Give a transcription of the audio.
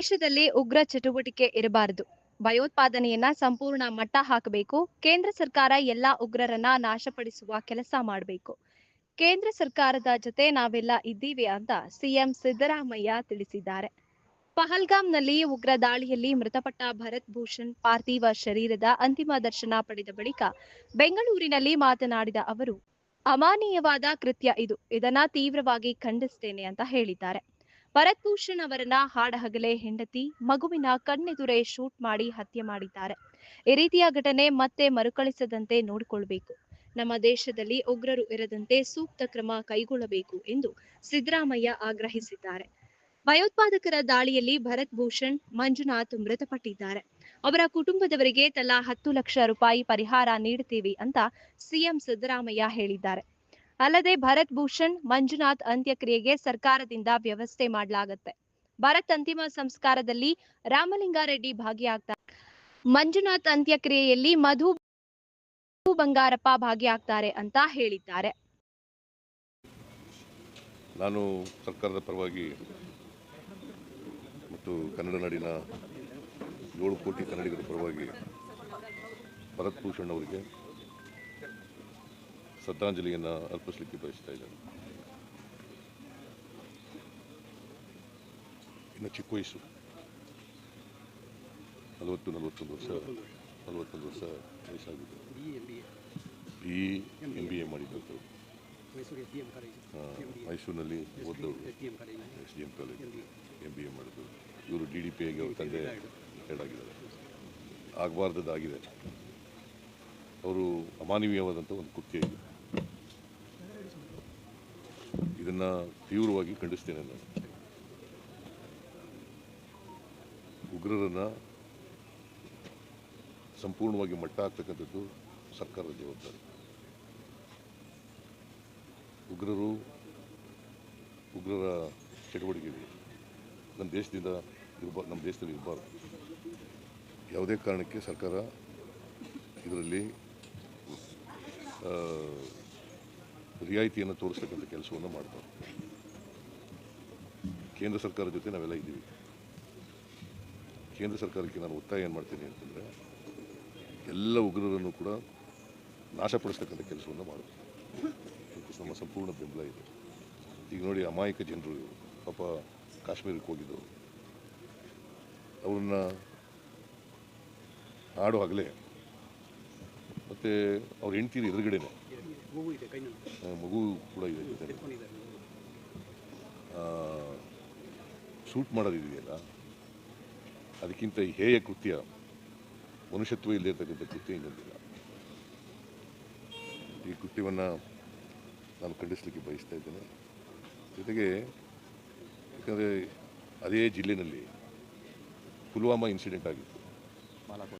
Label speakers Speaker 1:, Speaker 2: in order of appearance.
Speaker 1: ದೇಶದಲ್ಲಿ ಉಗ್ರ ಚಟುವಟಿಕೆ ಇರಬಾರದು. ಭಯೋತ್ಪಾದನೆಯನ್ನ ಸಂಪೂರ್ಣ ಮಟ್ಟ ಹಾಕಬೇಕು. ಕೇಂದ್ರ ಸರ್ಕಾರ ಎಲ್ಲಾ ಉಗ್ರರನ್ನ ನಾಶಪಡಿಸುವ ಕೆಲಸ ಮಾಡಬೇಕು. ಕೇಂದ್ರ ಸರ್ಕಾರದ ಜೊತೆ ನಾವೆಲ್ಲ ಇದ್ದೀವಿ ಅಂತ ಸಿಎಂ ಸಿದ್ದರಾಮಯ್ಯ ತಿಳಿಸಿದ್ದಾರೆ. ಪಹಲ್ಗಾಮ್ನಲ್ಲಿ ಉಗ್ರ ದಾಳಿಯಲ್ಲಿ ಮೃತಪಟ್ಟ ಭರತ್ ಭೂಷಣ್ ಪಾರ್ಥಿವ ಶರೀರದ ಅಂತಿಮ ದರ್ಶನ ಪಡೆದ ಬಳಿಕ ಬೆಂಗಳೂರಿನಲ್ಲಿ ಮಾತನಾಡಿದ ಅವರು, ಅಮಾನವೀಯವಾದ ಕೃತ್ಯ ಇದು. ಇದನ್ನ ತೀವ್ರವಾಗಿ ಖಂಡಿಸ್ತೇನೆ ಅಂತ ಹೇಳಿದ್ದಾರೆ. ಭರತ್ ಭೂಷಣ್ ಅವರನ್ನ ಹಾಡಹಗಲೇ ಹೆಂಡತಿ, ಮಗುವಿನ ಕಣ್ಣೆದುರೇ ಶೂಟ್ ಮಾಡಿ ಹತ್ಯೆ ಮಾಡಿದ್ದಾರೆ. ಈ ರೀತಿಯ ಘಟನೆ ಮತ್ತೆ ಮರುಕಳಿಸದಂತೆ ನೋಡಿಕೊಳ್ಳಬೇಕು. ನಮ್ಮ ದೇಶದಲ್ಲಿ ಉಗ್ರರು ಇರದಂತೆ ಸೂಕ್ತ ಕ್ರಮ ಕೈಗೊಳ್ಳಬೇಕು ಎಂದು ಸಿದ್ದರಾಮಯ್ಯ ಆಗ್ರಹಿಸಿದ್ದಾರೆ. ಭಯೋತ್ಪಾದಕರ ದಾಳಿಯಲ್ಲಿ ಭರತ್ ಭೂಷಣ್, ಮಂಜುನಾಥ್ ಮೃತಪಟ್ಟಿದ್ದಾರೆ. ಅವರ ಕುಟುಂಬದವರಿಗೆ ತಲಾ 10 ಲಕ್ಷ ರೂಪಾಯಿ ಪರಿಹಾರ ನೀಡುತ್ತೇವೆ ಅಂತ ಸಿಎಂ ಸಿದ್ದರಾಮಯ್ಯ ಹೇಳಿದ್ದಾರೆ. ಅಲ್ಲದೆ ಭರತ್ ಭೂಷಣ್, ಮಂಜುನಾಥ್ ಅಂತ್ಯಕ್ರಿಯೆಗೆ ಸರ್ಕಾರದಿಂದ ವ್ಯವಸ್ಥೆ ಮಾಡಲಾಗುತ್ತೆ. ಭರತ್ ಅಂತಿಮ ಸಂಸ್ಕಾರದಲ್ಲಿ ರಾಮಲಿಂಗಾರೆಡ್ಡಿ ಭಾಗಿಯಾಗ್ತಾರೆ. ಮಂಜುನಾಥ್ ಅಂತ್ಯಕ್ರಿಯೆಯಲ್ಲಿ ಮಧು ಬಂಗಾರಪ್ಪ ಭಾಗಿಯಾಗ್ತಾರೆ ಅಂತ ಹೇಳಿದ್ದಾರೆ.
Speaker 2: ನಾನು ಸರ್ಕಾರದ ಪರವಾಗಿ ಮತ್ತು ಕನ್ನಡ ನಾಡಿನ 7 ಕೋಟಿ ಕನ್ನಡಿಗರ ಪರವಾಗಿ ಭರತ್ ಭೂಷಣ್ ಅವರಿಗೆ ಶ್ರದ್ಧಾಂಜಲಿಯನ್ನು ಅರ್ಪಿಸಲಿಕ್ಕೆ ಬಯಸ್ತಾ ಇದ್ದೇನೆ. ಇನ್ನು ಚಿಕ್ಕ ವಯಸ್ಸು 41 ವರ್ಷ ವಯಸ್ಸಾಗಿದೆ. MBA ಮಾಡಿದ್ದು ಮೈಸೂರಿನಲ್ಲಿ ಓದೋರು, SDM ಕಾಲೇಜ್ MBA ಮಾಡಿದ್ರು. ಇವರು DDPIಗೆ ಅವ್ರ ತಂದೆ ರಿಟೈರ್ಡ್ ಆಗಿದ್ದಾರೆ. ಆಗಬಾರ್ದಾಗಿದೆ. ಅವರು ಅಮಾನವೀಯವಾದಂಥ ಒಂದು ಕೃತ್ಯ ಇದೆ. ಇದನ್ನು ತೀವ್ರವಾಗಿ ಖಂಡಿಸ್ತೇನೆ. ನಾನು ಉಗ್ರರನ್ನು ಸಂಪೂರ್ಣವಾಗಿ ಮಟ್ಟ ಹಾಕ್ತಕ್ಕಂಥದ್ದು ಸರ್ಕಾರದ ಜವಾಬ್ದಾರಿ. ಉಗ್ರರ ಚಟುವಟಿಕೆಗಳು ನಮ್ಮ ದೇಶದಲ್ಲಿ ಇರಬಾರ್ದು. ಯಾವುದೇ ಕಾರಣಕ್ಕೆ ಸರ್ಕಾರ ಇದರಲ್ಲಿ ರಿಯಾಯಿತಿಯನ್ನು ತೋರಿಸ್ತಕ್ಕಂಥ ಕೆಲಸವನ್ನು ಮಾಡಬಾರ್ದು. ಕೇಂದ್ರ ಸರ್ಕಾರದ ಜೊತೆ ನಾವೆಲ್ಲ ಇದ್ದೀವಿ. ಕೇಂದ್ರ ಸರ್ಕಾರಕ್ಕೆ ನಾನು ಒತ್ತಾಯ ಏನು ಮಾಡ್ತೀನಿ ಅಂತಂದರೆ, ಎಲ್ಲ ಉಗ್ರರನ್ನು ಕೂಡ ನಾಶಪಡಿಸ್ತಕ್ಕಂಥ ಕೆಲಸವನ್ನು ಮಾಡಬೇಕು. ನಮ್ಮ ಸಂಪೂರ್ಣ ಬೆಂಬಲ ಇದೆ. ಈಗ ನೋಡಿ, ಅಮಾಯಕ ಜನರು ಪಾಪ ಕಾಶ್ಮೀರಕ್ಕೆ ಹೋಗಿದ್ದರು. ಅವ್ರನ್ನ ಹಾಡು ಹಗಲೇ ಮತ್ತು ಅವ್ರ ಹೆಂಡ್ತೀರಿ ಎದುರುಗಡೆನೆ ಮಗು ಕೂಡ ಇದೆ ಜೊತೆ ಶೂಟ್ ಮಾಡೋದಿದೆಯಲ್ಲ, ಅದಕ್ಕಿಂತ ಹೇಯ ಕೃತ್ಯ, ಮನುಷ್ಯತ್ವ ಇಲ್ಲದೆ ಇರತಕ್ಕಂಥ ಕೃತ್ಯ ಇನ್ನೊಂದಿಲ್ಲ. ಈ ಕೃತ್ಯವನ್ನು ನಾನು ಖಂಡಿಸಲಿಕ್ಕೆ ಬಯಸ್ತಾ ಇದ್ದೇನೆ. ಜೊತೆಗೆ ಯಾಕಂದರೆ ಅದೇ ಜಿಲ್ಲೆಯಲ್ಲಿ ಪುಲ್ವಾಮಾ ಇನ್ಸಿಡೆಂಟ್ ಆಗಿತ್ತು.